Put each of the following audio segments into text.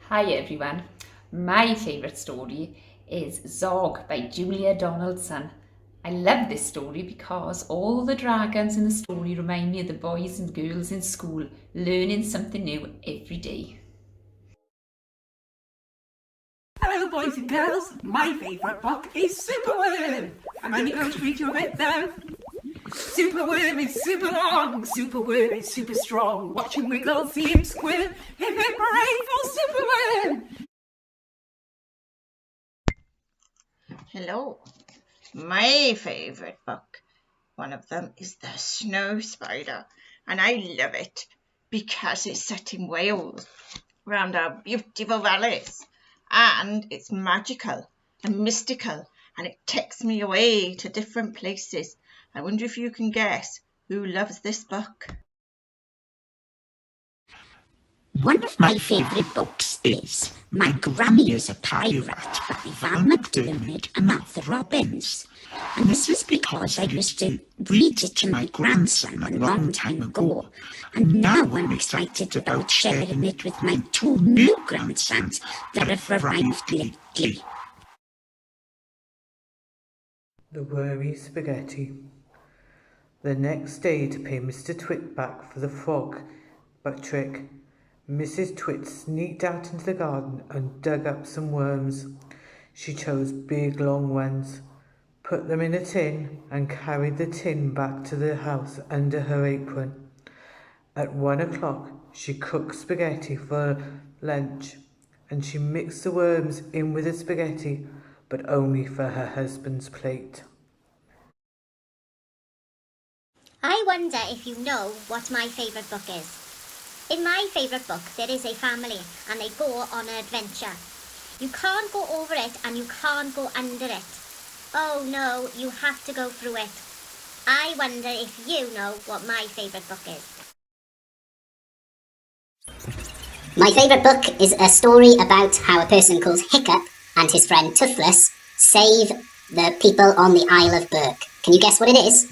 Hi everyone. My favourite story is Zog by Julia Donaldson. I love this story because all the dragons in the story remind me of the boys and girls in school learning something new every day. Hello, boys and girls. My favourite book is Superworm. And I'm going to read you a bit now. Superworm is super long. Superworm is super strong. Watch him wiggle, see him squirm. Hip hip hooray for Superworm! Hello. My favourite book, one of them is The Snow Spider, and I love it because it's set in Wales, around our beautiful valleys, and it's magical and mystical, and it takes me away to different places. I wonder if you can guess who loves this book. One of my favourite books is My Granny is a Pirate by Val McDermid and Martha Robbins. And this was because I used to read it to my grandson a long time ago. And now I'm excited about sharing it with my two new grandsons that have arrived lately. The Worry Spaghetti. The next day, to pay Mr. Twit back for the frog trick, Mrs. Twit sneaked out into the garden and dug up some worms. She chose big long ones, put them in a tin, and carried the tin back to the house under her apron. At 1 o'clock, she cooked spaghetti for lunch, and she mixed the worms in with the spaghetti, but only for her husband's plate. I wonder if you know what my favourite book is. In my favourite book, there is a family and they go on an adventure. You can't go over it and you can't go under it. Oh no, you have to go through it. I wonder if you know what my favourite book is. My favourite book is a story about how a person called Hiccup and his friend Toothless save the people on the Isle of Burke. Can you guess what it is?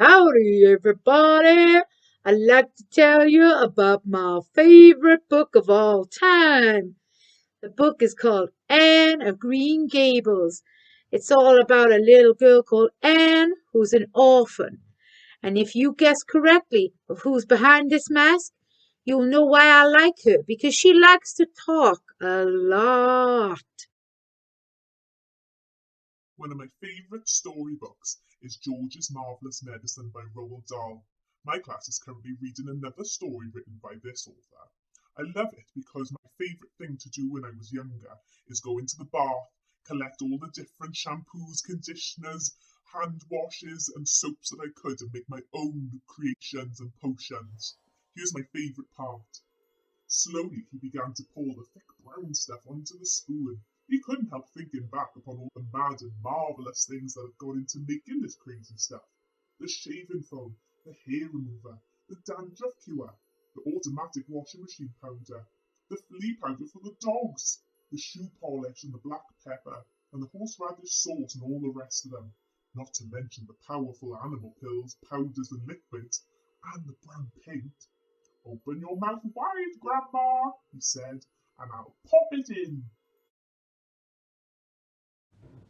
Howdy, everybody! I'd like to tell you about my favorite book of all time. The book is called Anne of Green Gables. It's all about a little girl called Anne who's an orphan. And if you guess correctly of who's behind this mask, you'll know why I like her, because she likes to talk a lot. One of my favourite storybooks is George's Marvellous Medicine by Roald Dahl. My class is currently reading another story written by this author. I love it because my favourite thing to do when I was younger is go into the bath, collect all the different shampoos, conditioners, hand washes and soaps that I could and make my own creations and potions. Here's my favourite part. Slowly he began to pour the thick brown stuff onto the spoon. He couldn't help thinking back upon all the mad and marvellous things that had gone into making this crazy stuff. The shaving foam, the hair remover, the dandruff cure, the automatic washing machine powder, the flea powder for the dogs, the shoe polish and the black pepper, and the horseradish sauce and all the rest of them. Not to mention the powerful animal pills, powders and liquids, and the brown paint. "Open your mouth wide, Grandma," he said, "and I'll pop it in."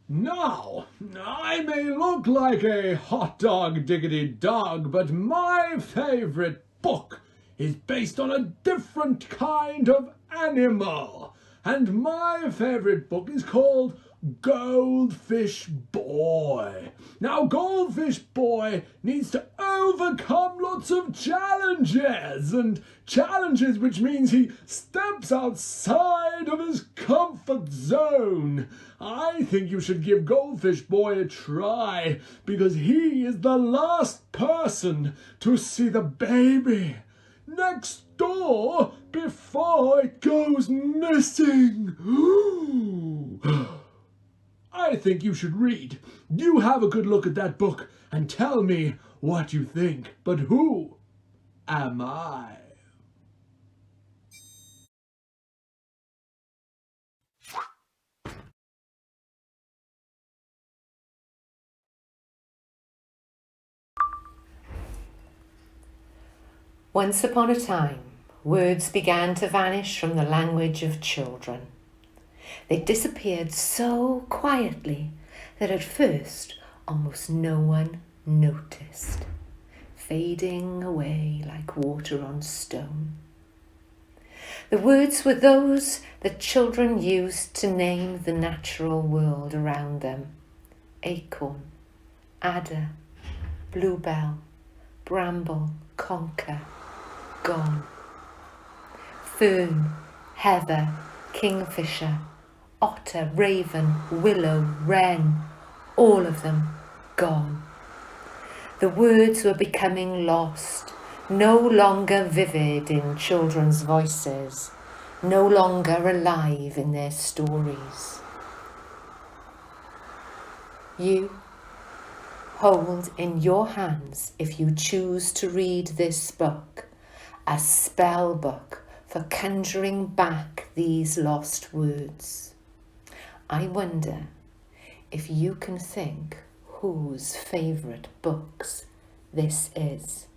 Now, I may look like a hot dog diggity dog, but my favorite book is based on a different kind of animal. And my favorite book is called Goldfish Boy. Now, Goldfish Boy needs to overcome lots of challenges, and challenges which means he steps outside of his comfort zone. I think you should give Goldfish Boy a try, because he is the last person to see the baby next door before it goes missing. I think you should read. You have a good look at that book and tell me what you think. But who am I? Once upon a time, words began to vanish from the language of children. They disappeared so quietly that at first almost no one noticed, fading away like water on stone. The words were those that children used to name the natural world around them. Acorn, adder, bluebell, bramble, conker, gone. Fern, heather, kingfisher, otter, raven, willow, wren, all of them gone. The words were becoming lost, no longer vivid in children's voices, no longer alive in their stories. You hold in your hands, if you choose to read this book, a spell book for conjuring back these lost words. I wonder if you can think whose favourite books this is.